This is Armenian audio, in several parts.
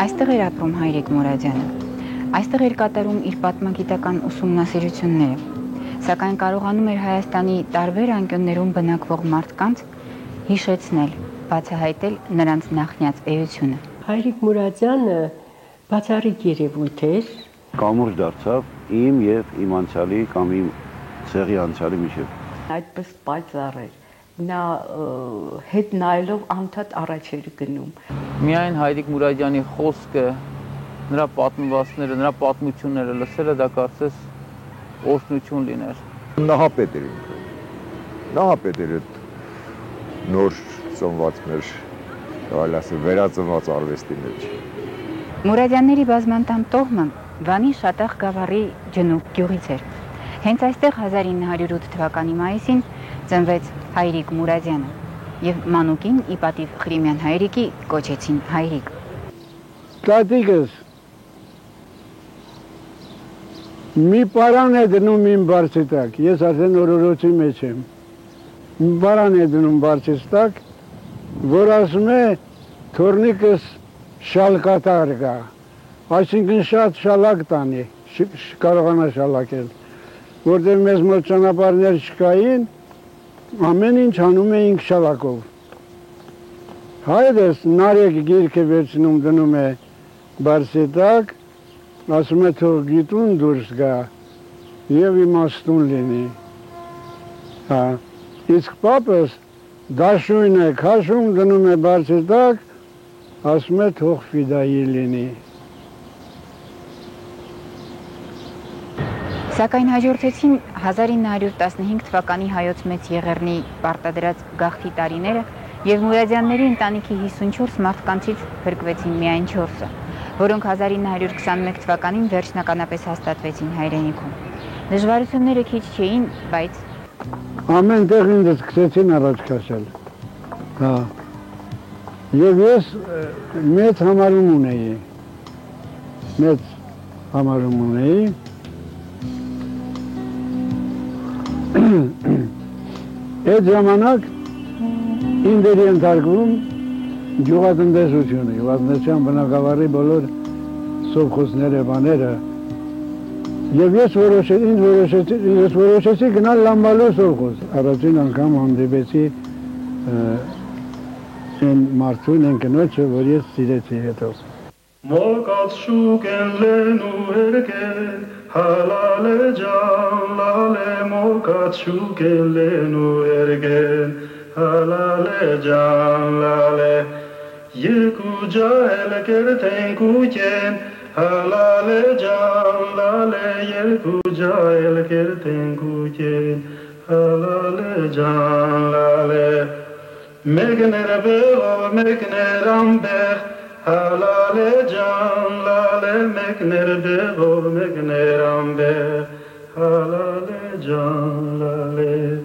Այստեղ էր ապրում Հայրիկ Մուրադյանը, այստեղ էր կատարում իր պատմագիտական ուսումնասիրությունները, սակայն կարողանում էր Հայաստանի տարբեր անկյուններում բնակվող մարդկանց հիշեցնել, բացահայտել նրանց նախնյաց էությունը։ Հայրիկ Մուրադյանը բացառիկ երևույթ էր։ Կամուրջ դարձավ իմ եւ իմ անցյալի կամ իմ ցեղի անցյալի միջև։ Այդպես պայծառ էր։ Նա հետ նայելով անդադ առաջ էր գնում։ Միայն Հայրիկ Մուրադյանի խոսքը, նրա պատմվածքները, նրա պատմությունները լսելը դա կարծես օրհնություն լիներ։ Նահապետ էր ինքը։ Նահապետ էր այդ նոր ծնված մեր, կարելի ասել, վերածնված արվեստի մեջ։ Մուրադյանների բազմանդամ տոհմը Վանի Շատախ գավառի Ջնուկ գյուղից էր։ Հենց այստեղ 1908 թվականի մայիսին ծնվեց Հայրիկ Մուրադյանը եւ մանուկին ի պատիվ Ղրիմյան Հայրիկի կոչեցին Հայրիկ։ Տատիկս մի պարան է դնում իմ բարձի տակ, ես արդեն օրորոցի մեջ եմ։ Մի պարան է դնում բարձի տակ, որ ասում է թորնիկս շալկատար գա, այսինքն շատ շալակ տանի, կարողանա շալակել, որտեղ մեզ մոտ ճանապարհներ չկային, ամեն ինչ անում էինք շալակով։ Հայրս նարեկ գիրք է վերցնում դնում է բարձի տակ, ասում է թող գիտուն դուրս գա եւ իմաստուն լինի։ Իսկ պապս դաշույն է քաշում դնում է բարձի տակ, ասում է թող ֆիդայի լինի։ Սակայն հաջորդեցին 1915 թվականի հայոց մեծ եղեռնի պարտադրած գաղթի տարիները եւ Մուրադյանների ընտանիքի 54 մարդկանցից փրկվեցին միայն 4-ը, որոնք 1921 թվականին վերջնականապես հաստատվեցին հայրենիքում։ Դժվարությունները քիչ չէին, բայց ամեն տեղ ինձ սկսեցին առաջ քաշել։ Եվ ես մեծ համարում ունեի։ Այդ ժամանակ ինձ էր ենթարկվում գյուղատնտեսությունը, գյուղատնտեսության բնակավարի բոլոր սովխոզները, բաները։ Եվ ես որոշեցի գնալ Լամբալու սովխոզ։ Առաջին անգամ հանդիպեցի այն մարդուն, այն կնոջը, որ ես սիրեցի հետո։ Մոկած շուկ են լենու հերգեն, հալալե ջան, լալե, մոկած շուկ են լենու հերգեն, հալալե ջան, լալե, երկու ջահել կերթեն կուկեն, հալալե ջան, լալե, երկու ջահել կերթեն կուկեն, հալալե ջան, լալե, մեկներ բեղով, մեկներ ամբեղ, Halale can lale mekner bego mekner ambe halale can lale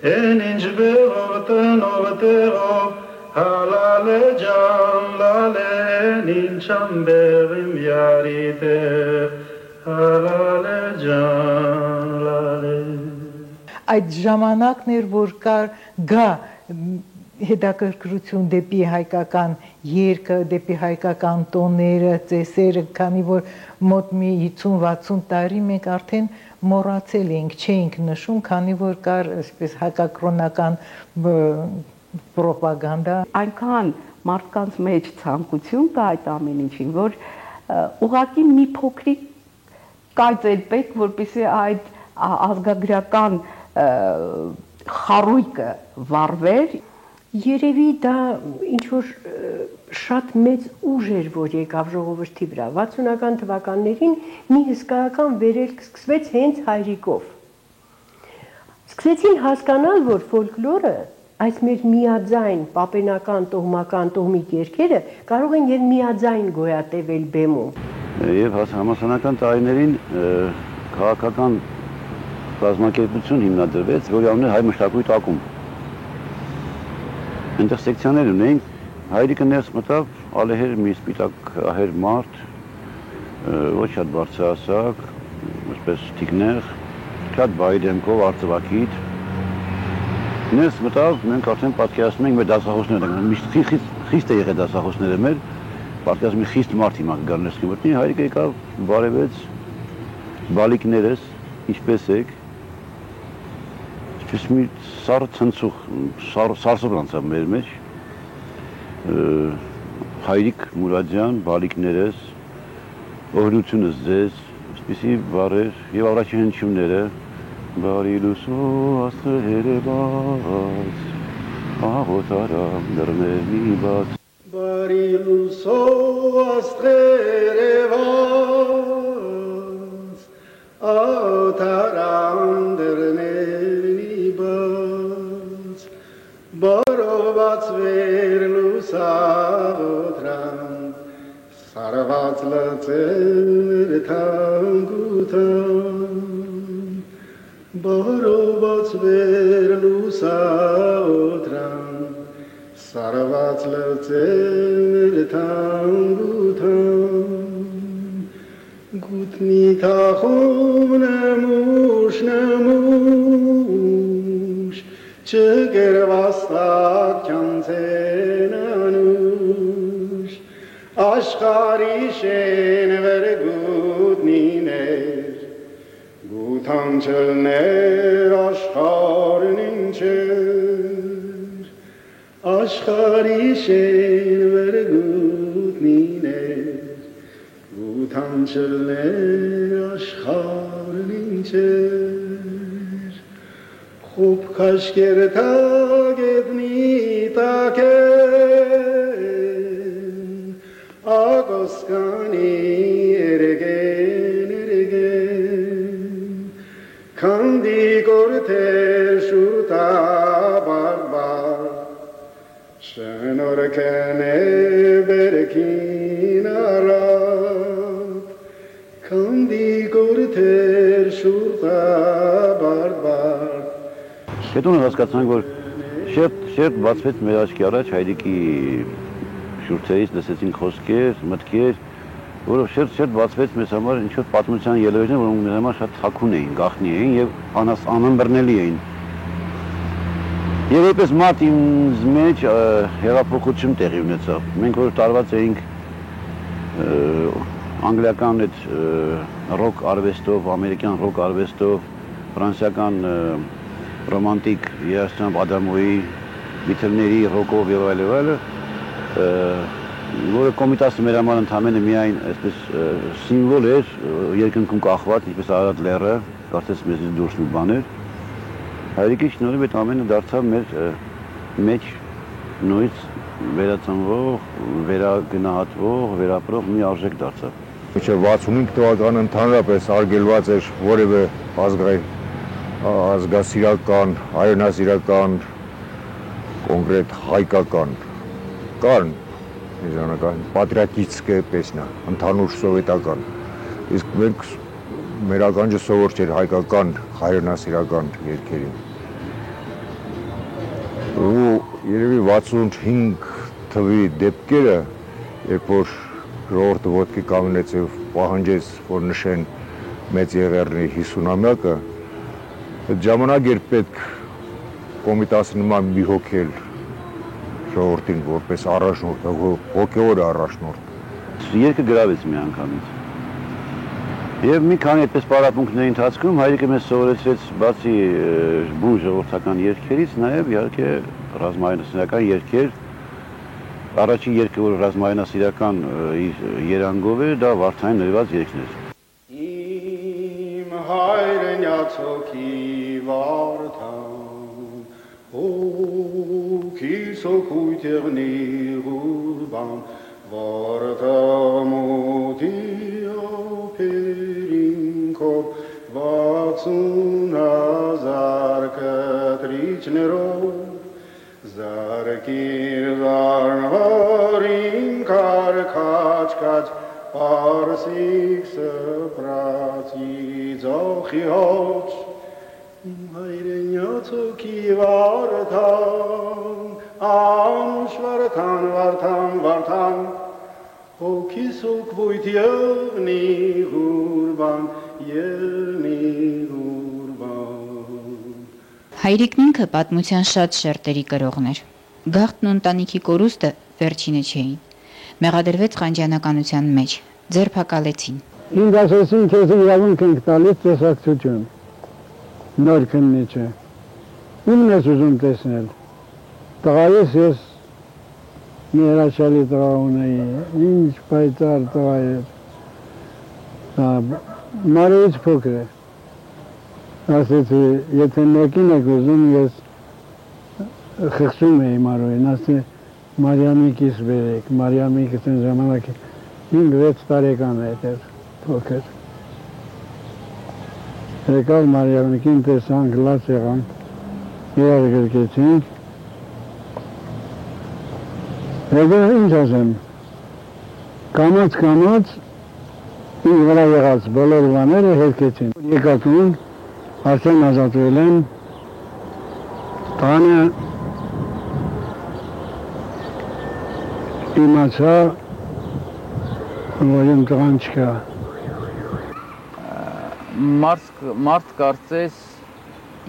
eninç bego teno halale can lale eninç ambevim yarite halale can lale Այդ ժամանակն էր որ գա հետաքրքրություն դեպի հայկական երգը, դեպի հայկական տոները, ծեսերը, քանի որ մոտ մի 50-60 տարի մենք արդեն մոռացել էինք, չէինք նշում, քանի որ կար այսպես հայկակրոնական պրոպագանդա։ Այնքան մարդկանց մեջ ցանկություն կա այդ ամեն ինչին, որ ուղղակի մի փոքրիկ կայծ էր պետք, որպեսզի այդ ազգագրական խարույկը վառվեր։ Երևի դա ինչ-որ շատ մեծ ուժ էր, որ եկավ ժողովրդի վրա։ 60-ական թվականներին մի հսկայական վերելք սկսվեց հենց Հայրիկով։ Սկսեցին հասկանալ, որ ֆոլկլորը, այս մեր միաձայն պապենական, տոհմական, տոհմիկ երգերը կարող են եւ միաձայն գոյատևել բեմում։ Եվ համասանական տարիներին քաղաքական բազմակերպություն հիմնադրվեց, որի անունը հայ մշակույթ ակումբ։ Այնտեղ սեկցիաներ ունեին, Հայրիկը ներս մտավ, ալեհեր մի սպիտակ ահեր մարդ, ոչ շատ բարձրահասակ, այսպես թիկնեղ, շատ բարի դեմքով, արծվակիթ։ Ներս մտավ, մենք արդեն պատկերացնում ենք մեր դասախոսները, միշտ խիստ է եղել դասախոսները մեր, պատկերացնում խիստ մարդ հիմա կգար ներքին մտնի, հայրիկը եկավ բարևեց, բալիկներս, ինչպես եք, ինչպես մի սառը ցնցուղ, սարսուղ անցավ մեր մեջ, հայրիկ Մուրադյան, բալիկներս, օրհնությունս ձեզ, այսպիսի բառեր եւ առաջին հնչյունները, բարի լուսո աստղերը բաց, աղոթարամ դռների բաց, բարի լուսո աստղերը բաց, աղոթարամ դռների բաց, բարով բացվեր լուսավորան, սարված լծեր թանկության, բարով բացվեր լուսավորան, սարված լծեր թանկության, գուտնի թախում նմուշ, չգրվաստակ չանցեն անուշ, աշխարի շեն վեր գուտնիներ, գութան չլներ աշխարն ինչեր, աշխարի շեն վեր գուտնիներ, գութան չլներ աշխարն ինչեր, խուբ քաշկեր թագետնի տակեն, ագոսկանի երգեն, քանդի կորթեր շուտա բարբար, շնորքն է բերքին արատ, քանդի կորթեր շուտա բարբար, Հետո հասկացանք, որ շերտ բացվեց մեր աչքի առաջ հայրիկի շուրթերից լսեցինք խոսքեր, մտքեր, որով շերտ բացվեց մեզ համար ինչ-որ պատմության ելևէջներ, որոնք մեզ համար շատ թաքուն էին, գաղտնի էին եւ անըմբռնելի էին։ Եվ այդպես մարդ ինձ մեջ հեղափոխություն տեղի ունեցավ։ Մենք որ տարված էինք անգլիական այդ ռոք արվեստով, ամերիկյան ռոք արվեստով, ֆրանսիական ռոմանտիկ երաժշտությամբ Ադամոյի, Բիթլների, ռոկով եւ այլն, որը կոմիտասը մեր համար ընդամենը միայն այսպես սիմվոլ էր, երկնքում կախված, ինչպես Արարատ լեռը, կարծես մեզից դուրս մի բան էր։ Հայրիկի շնորհիվ այդ ամենը դարձավ մեր մեջ նույնիսկ վերածնվող, վերագնահատվող, վերապրող մի արժեք դարձավ։ Մինչև 65 թվականը ընդհանրապես արգելված էր որևէ ազգասիրական, հայրենասիրական, կոնկրետ հայկական, կան պատրիոտիցկե պեսնա, ընդհանուր սովետական, իսկ մենք մեր ականջը սովոր չէր հայկական, հայրենասիրական երգերին։ Ու երևի 65 թվի դեպքերը, երբ որ ժողովուրդը ոտքի կանգնեց եւ պահանջեց, որ նշեն մեծ եղեռնի 50-ամյակը, այդ ժամանակ էր պետք կոմիտասի նման մի հոգել ժողովրդին որպես առաջնորդ, հոգևոր առաջնորդ։ Երգը գրավեց մի անգամից։ Եվ մի քանի այդպես պարապմունքների ընթացքում հայրիկը մեզ սովորեցրեց բացի բուն ժողովրդական երգերից, նաև իհարկե ռազմայնասիրական երգեր։ Առաջին երգը, որ ռազմայնասիրական երանգով էր, դա Վարդային նվիրված երգն էր։ Իմ հայրենյացոքի Վարդան, հոգիս հոգույթ եղնի ղուրբան, Վարդամոթի ափերինքով 60,000 կտրիչներով Զարկիր զարվարին կար-կաչ-կաչ Պարսիկ սպրացի ձախի հաչ Հայրենյացոքի Վարդան, անուշ Վարդան, հոգիս հոգվույթ եղնի ղուրբան, Հայրիկն ինքը պատմության շատ շերտերի կրողն էր։ Գաղթն ու ընտանիքի կորուստը վերջինը չէին։ մեղադրվեց խանջանականության մեջ, ձերբակալեցին։ Ինձ ասեցին, քեզ իրավունք ենք տալիս տեսակցություն, նոր քննիչը։ Ումն ես ուզում տեսնել։ Տղայես ես մի հրաշալի տղա ունեի, ինչ պայծառ տղա էր։ Մարերից փոքր է։ Ասեցի, եթե մեկին եք ուզում, ես խղճում էի Մարոյին, ասեցի, Մարիամիկիս բերեք, Մարիամիկս այն ժամանակ 5-6 տարեկան էր փոքր։ Եկավ Մարիամիկին տեսանք, լաց եղանք, իրար գրկեցինք։ Հետո ինչ ասեմ, կամաց ինձ վրա եղած բոլոր բաները հերկեցին։ Եկատուն, արդեն ազատվել են, տանը իմացա, որ իմ տղան չկա։ Մարդ կարծես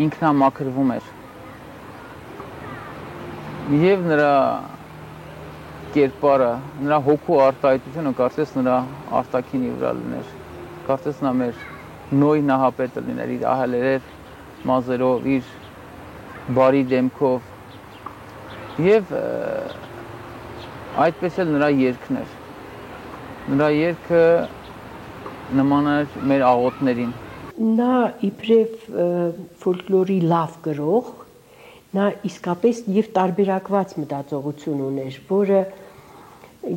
ինքնամաքրվում էր և նրա կերպարը, նրա հոգու արտահայտությունը կարծես նրա արտաքինի վրա լիներ, կարծես նա մեր նոյ նահապետը լիներ, իր ահելերեր մազերով, իր բարի դեմքով և այդպես էլ նրա երգն էր, նրա երգը նման էր մեր աղոթներին։ Նա իբրև ֆոլկլորի լավ գրող, նա իսկապես և տարբերակված մտածողություն ուներ, որը,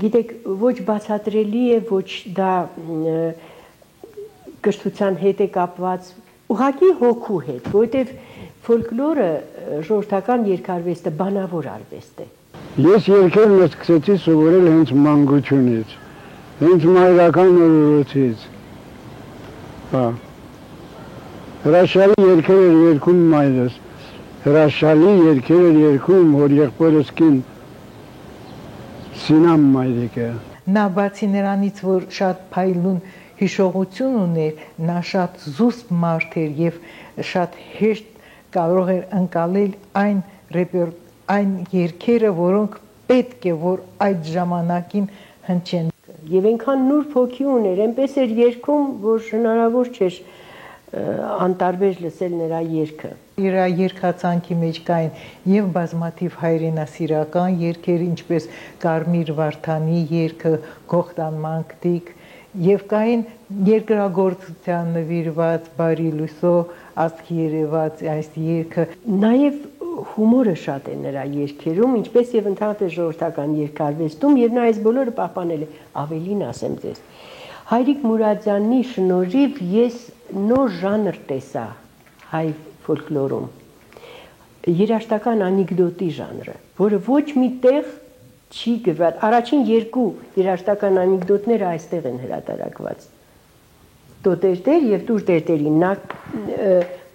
գիտեք, ոչ բացատրելի է, ոչ դա կրթության հետ է կապված, ուղղակի հոգու հետ, որովհետև ֆոլկլորը ժողովրդական երգարվեստը բանավոր արվեստ է։ Ես երգերն սկսեցի սովորել հենց մանկությունից, հենց մայրական օրորոցից։ Հրաշալի երգեր էր երգում մայրս, հրաշալի երգեր էր երգում, որ եղբորս կին Սինամ մայրիկը։ Նա բացի նրանից, որ շատ փայլուն հիշողություն ուներ, նա շատ զուսպ մարդ էր և շատ հեշտ կարող էր ընկալել այն երգերը, որոնք պետք է, որ այդ ժամանակին հնչեն։ Եվ այնքան նուրբ հոգի ուներ, այնպես էր երգում, որ հնարավոր չէր անտարբեր լսել նրա երգը։ Իր երգացանկի մեջ կային և բազմաթիվ հայրենասիրական երգեր, ինչպես Կարմիր Վարդանի երգը, Գողթան Մանկտիկ, և կային երկրագործության նվիրված Բարի լույսով աստղ երևաց այս երգը։ Նաև հումորը շատ է նրա երգերում, ինչպես և ընդհանրապես ժողովրդական երգարվեստում, և նա այս բոլորը պահպանել է, ավելին ասեմ ձեզ։ Հայրիկ Մուրադյանի շնորհիվ ես նոր ժանր տեսա հայ ֆոլկլորում, երաժշտական անեկդոտի ժանրը, որը ոչ մի տեղ չի գրված։ Առաջին 2 երաժշտական անեկդոտները այստեղ են հրատարակված։ Տոտերտեր և Տուրտերտերին նա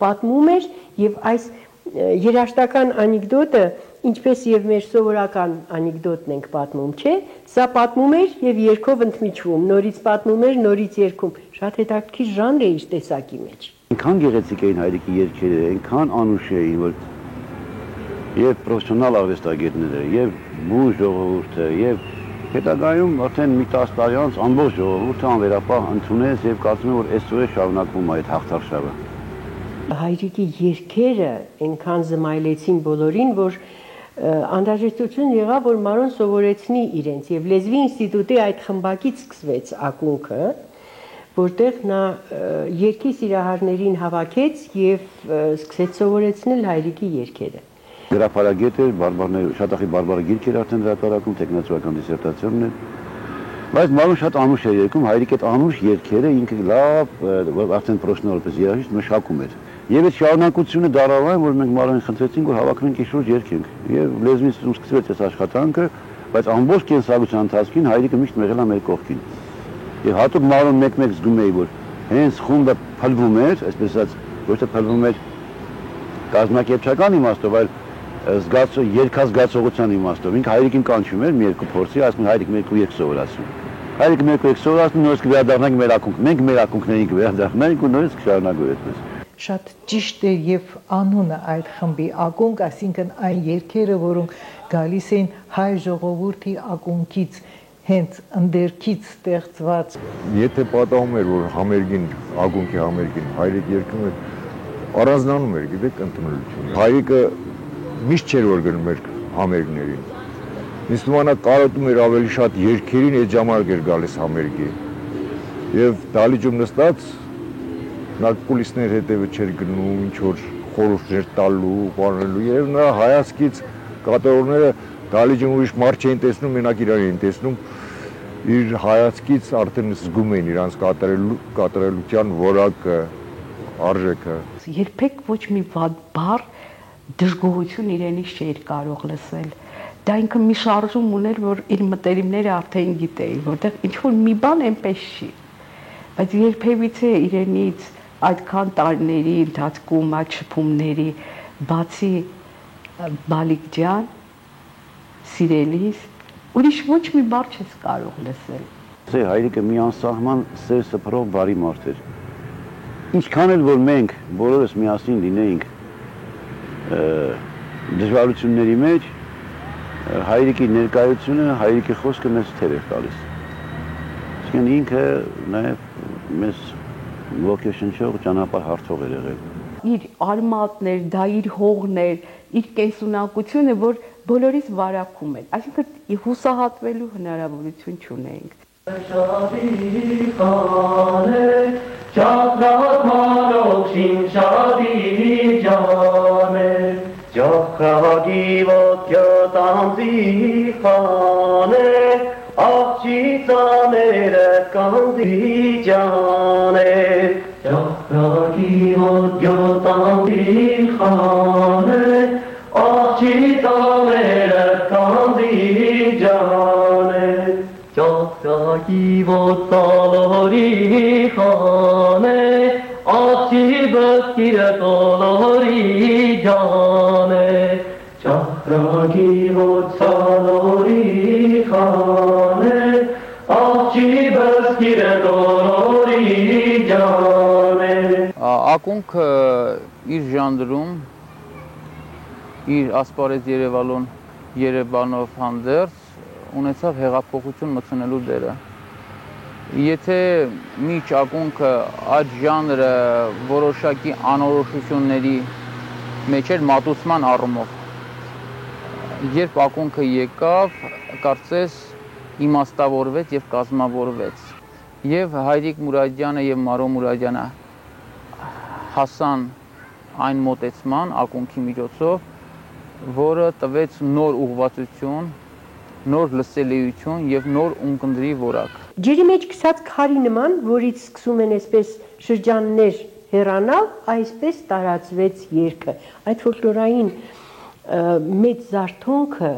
պատմում էր, և այս երաժշտական անեկդոտը, ինչպես և մեր սովորական անեկդոտն ենք պատմում, չէ, սա պատմում էր և երգով ընդմիջվում, նորից պատմում էր, նորից երգում, շատ հետաքրքիր ժանր է իր տեսակի մեջ։ Այնքան գեղեցիկ էին հայրիկի երգերը, այնքան անուշ էին, որ և պրոֆեսիոնալ արվեստագետները, և բուն ժողովուրդը, և հետագայում արդեն մի 10 տարի անց ամբողջ ժողովուրդը անվերապահ ընդունեց և կարծում եմ, որ այսօր է շարունակվում այդ հաղթարշավը։ Հայրիկի երգերը այնքան զմայլեցին բոլորին, որ անհրաժեշտություն եղավ, որ Մարոն սովորեցնի իրենց, և լեզվի ինստիտուտի այդ խմբակից սկսվեց ակունքը, որտեղ նա երգի սիրահարներին հավաքեց և սկսեց սովորեցնել հայրիկի երգերը։ Գրափարագետ էր, շատախի բարբառը գիրք էր արդեն հրատարակում, տեխնացուական դիսերտացիոնն էր, բայց Մարոն շատ անուշ էր երգում, հայրիկի այդ անուշ երգերը ինքը լավ, արդեն պրոֆեսիոնալ երաժիշտ մշակում էր։ Եվ այդ շարունակությունը դարավ այն, որ մենք Մարոնին խնդրեցինք, որ հավաքվենք իր շուրջ երգենք։ Եվ լեզվի ինստիտուտում սկսվեց այս աշխատանքը, բայց ամբողջ կենսագրության ընթացքին հայրիկը միշտ մեղել է մեր կողքին։ Եվ հատուկ Մարոն մեկ-մեկ զգում էի, որ հենց խումբը փլվում էր, այսպես ասած, ոչ թե փլվում էր կազմակերպչական իմաստով, այլ երկազգացողության իմաստով։ Ինքը հայրիկին կանչում էր մի երկու փորձի, ասում հայրիկ մեկ ու երգ սովորացնում։ Հայրիկը մեկ ու երգ սովորացնում, նորից կվերադառնանք մեր ակունք, մենք մեր ակունքներին կվերադառնանք ու նորից կշարունակվի այդպես։ Շատ ճիշտ է և անունը այդ խմբի ակունք, այսինքն այն երգերը, որոնք գալիս էին հայ ժողովրդի ակունքից, հենց ընդերքից ստեղծված։ Եթե պատահում էր, որ համերգին, ակունքի համերգին հայրիկ երգում էր, առանձնանում էր, գիտեք, ընդունելությունը։ Հայրիկը միշտ չէր որ գնում էր համերգներին։ Ինձ թվում է կարոտում էր ավելի շատ երգերին, այդ ժամանակ էր գալիս համերգի։ Եվ դալիճում նստած նա կուլիսներ հետևը չէր գնում, ինչ որ խորհուրդներ տալու, բանալու եւ նրա հայացքից կատարողները դալիճում ուրիշ մարդ չէին տեսնում, մենակ իրար էին տեսնում, իր հայացքից արդեն զգում էին իրանց կատարելության որակը, արժեքը։ Երբեք ոչ մի բառ դժգոհություն իրենից չէր կարող լսել։ Դա ինքը մի շարժում ուներ, որ իր մտերիմները արդեն գիտեին, որտեղ ինչ որ մի բան այնպես չի։ Բայց երբևիցե իրենից այդքան տարիների ընթացքում այդ շփումների բացի Բալիկ ջան, սիրելիս, ուրիշ ոչ մի բառ չես կարող լսել։ Ձեր հայրիկը մի անսահման սեր սփռող բարի մարդ էր։ Ինչքան էլ որ մենք բոլորս միասին լինեինք դժվարությունների մեջ, հայրիկի ներկայությունը, հայրիկի խոսքը մեզ թեր էր տալիս։ Իսկեն ինքը նաև մեզ ոգեշնչող ճանապարհ հարթող էր եղել։ Իր արմատներ, դա իր հողներ, իր կենսունակությունը, որ բոլորիս վարակում են, այսինքն հուսահատվելու հնարավորություն չունենք։ Ակունքը իր ժանրում, իր ասպարեզ Երևանով հանդերձ ունեցավ հեղափոխություն մտցնելու դերը։ Եթե միջ ակունքը այդ ժանրը որոշակի անորոշությունների մեջ էր մատուցման առումով, երբ ակունքը եկավ, կարծես իմաստավորվեց եւ կազմավորվեց։ Եվ Հայրիկ Մուրադյանը եւ Մարո Մուրադյանը հասան այն մոտեցման ակունքի միջոցով, որը տվեց նոր ուղղվածություն, նոր լսելիություն եւ նոր ունկնդրի որակ։ Ջրի մեջ քսած քարի նման, որից սկսում են այսպես շրջաններ հեռանալ, այսպես տարածվեց երգը։ Այդ ֆոլկլորային մեծ զարթոնքը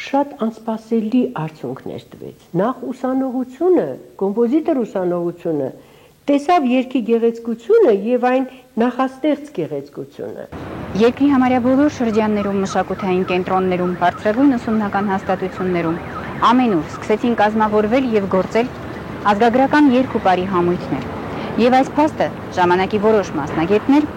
շատ անսպասելի արդյունքներ տվեց։ Նախ ուսանողությունը, կոմպոզիտոր ուսանողությունը տեսավ երգի գեղեցկությունը եւ այն նախաստեղծ գեղեցկությունը։ Երկրի համարյա բոլոր շրջաններում, մշակութային կենտրոններում, բարձրագույն ուսումնական հաստատություններում ամենուր սկսեցին կազմավորվել եւ գործել ազգագրական երգ ու պարի համույթներ։ Եվ այս փաստը ժամանակի որոշ մասնագետներ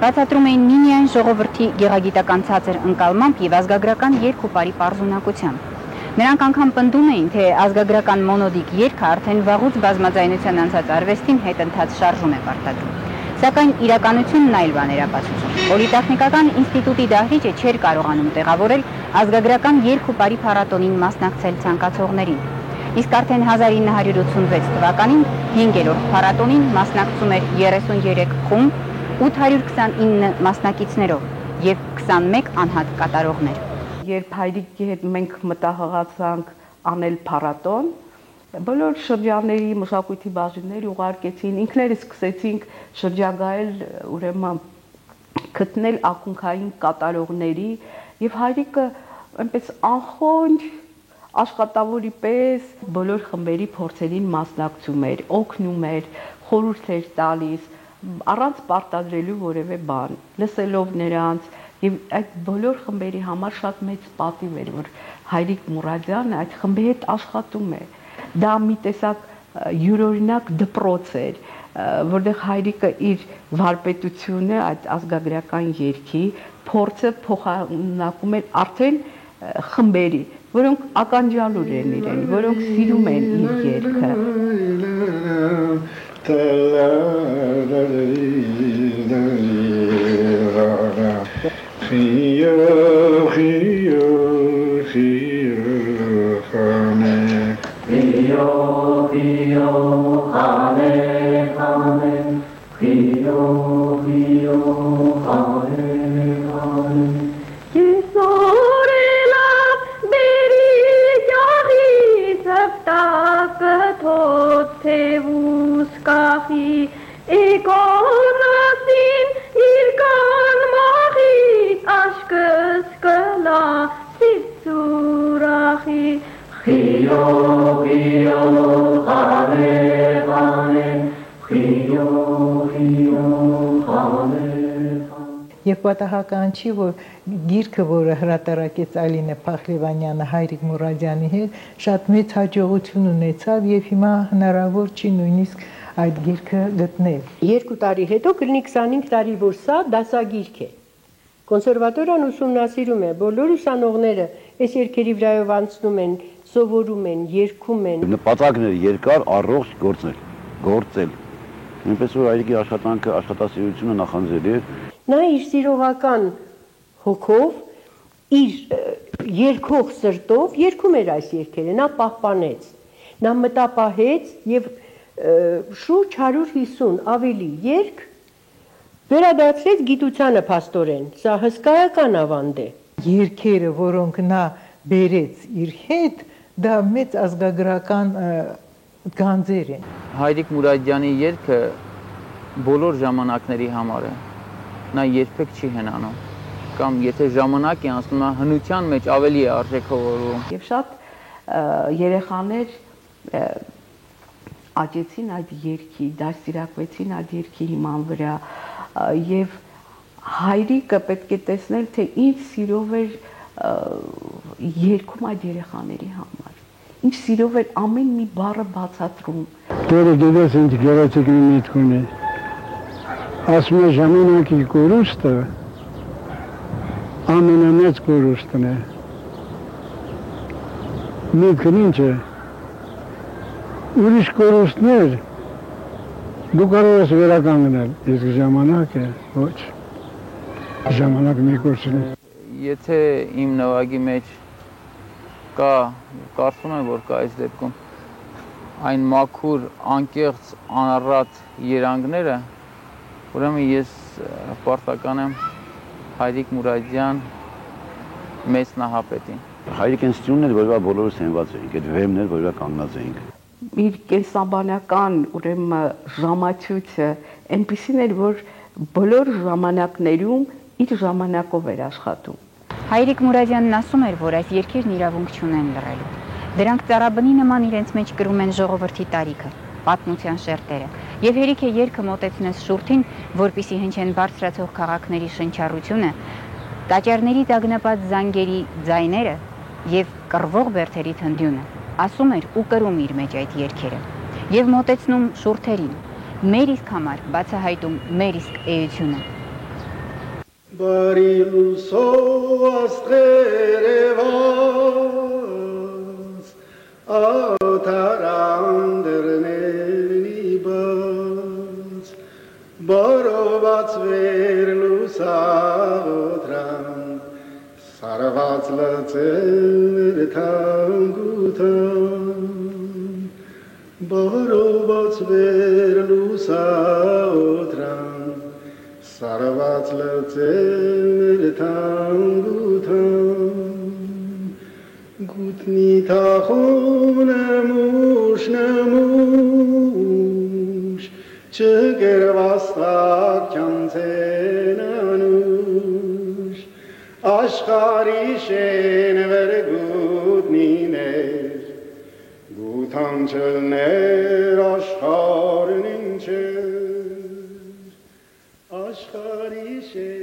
բացատրում էին միմիայն ժողովրդի գեղագիտական ցածր ընկալմամբ եւ ազգագրական երգ ու պարի պարզունակությամբ։ Նրանք անգամ պնդում էին, թե ազգագրական մոնոդիկ երգը արդեն վաղուց բազմաձայնության անցած արվեստին հետընթաց շարժում է պարտադրում։ Սակայն իրականությունն այլ բան էր ապացուցում։ Պոլիտեխնիկական ինստիտուտի դահլիճը չէր կարողանում տեղավորել ազգագրական երգ ու պարի փառատոնին մասնակցել ցանկացողներին։ Իսկ արդեն 1986 թվականին 5-րդ փառատոնին մասնակցում էր 33 խումբ, 829 մասնակիցներով եւ 21 անհատ կատարողներ։ Երբ հայրիկի հետ մենք մտահղացանք անել փառատոն, բոլոր շրջանների մշակույթի բաժիններ ուղարկեցին, ինքներս սկսեցինք շրջագայել, ուրեմն գտնել ակունքային կատարողների եւ հայրիկը այնպես անխոնջ աշխատավորի պես բոլոր խմբերի փորձերին մասնակցում էր, օգնում էր, խորհուրդ էր տալիս, առանց պարտադրելու որևէ բան, լսելով նրանց եւ այդ բոլոր խմբերի համար շատ մեծ պատիվ էր, որ Հայրիկ Մուրադյանը այդ խմբի հետ աշխատում է։ Դա մի տեսակ յուրօրինակ դպրոց էր, որտեղ հայրիկը իր վարպետությունը, այդ ազգագրական երգի փորձը փոխանակում էր արդեն խմբերի, որոնք ականջալուր են իրեն, որոնք սիրում են իր երգը։ Եվ պատահական չի, որ գիրքը, որը հրատարակեց Ալինե Փախլևանյանը Հայրիկ Մուրադյանի հետ, շատ մեծ հաջողություն ունեցավ եւ հիմա հնարավոր չի նույնիսկ այդ գիրքը գտնել։ 2 տարի հետո կլինի 25 տարի, որ սա դասագիրք է։ Կոնսերվատորիան ուսումնասիրում է, բոլոր ուսանողները այս երգերի վրայով անցնում են, սովորում են, երգում են։ Նպատակն էր երկար առողջ գործել։ Նույնպես որ Հայրիկի աշխատանքը, աշխատասիրությունը նախանձելի էր։ Նա իր սիրողական հոգով, իր երգող սրտով երգում էր այս երգերը, նա պահպանեց, նա մտապահեց եւ շուրջ 150 ավելի երգ վերադարձրեց գիտությանը փաստորեն, սա հսկայական ավանդ է։ Երգերը, որոնք նա բերեց իր հետ, դա մեծ ազգագրական գանձեր են։ Հայրիկ Մուրադյանի երգը բոլոր ժամանակների համար է։ Նա երբեք չի հնանում, կամ եթե ժամանակ է անցնում, նա հնության մեջ ավելի է արժեքավորում։ Եվ շատ երեխաներ աճեցին այդ երգի, դաստիարակվեցին այդ երգի հիման վրա, եւ հայրիկը պետք է տեսնել, թե ինչ սիրով էր երգում այդ երեխաների համար, ինչ սիրով էր ամեն մի բառը բացատրում։ Տերը գիտես ինչ գեղեցիկ մի միտք ունի։ Ասում է ժամանակի կորուստը ամենամեծ կորուստն է։ Միտքն ինչ է։ Ուրիշ կորուստներ դու կարող ես վերականգնել, իսկ ժամանակը ոչ։ Ժամանակ մի կորցնում։ Եթե իմ նվագի մեջ կա, կարծում եմ, որ կա այս դեպքում այն մաքուր, անկեղծ, անառատ երանգները, ուրեմն ես պարտական եմ Հայրիկ Մուրադյան մեծ նահապետին։ Հայրիկ ինստիտուտն էր, որը բոլորս հենված էինք, այդ վեմն էր, որը կանգնած էինք։ Իր կենսաբանական ուրեմն ժամացույցը այնպիսին էր, որ բոլոր ժամանակներում իր ժամանակով էր աշխատում։ Հայրիկ Մուրադյանն ասում էր, որ այս երգերն իրավունք չունեն լռելու։ Դրանք ծառաբնի նման իրենց մեջ կրում են ժողովրդի տարիքը, պատմության շերտերը, եւ հերիք է երգը մոտեցնես շուրթին, որպիսի հնչեն բարձրացող քաղաքների շնչառությունը, տաճարների տագնապած զանգերի ձայները եւ կռվող բերդերի թնդյունը, ասում էր ու կրում իր մեջ այդ երգերը, եւ մոտեցնում շուրթերին, մեր իսկ համար բացահայտում մեր իսկ էությունը։ Բարի լուսով Աթարան դրների բաց, բարոված վեր լուսավորան, սարված լծեր թանգութան, բարոված վեր լուսավորան, սարված լծեր թանգութան, գուտնի թախուն նմուշ, չգրվաստակ չանցեն անուշ, աշխարի շեն վեր գուտնիներ, գութան չլներ աշխարն ինչեր, աշխարի շեն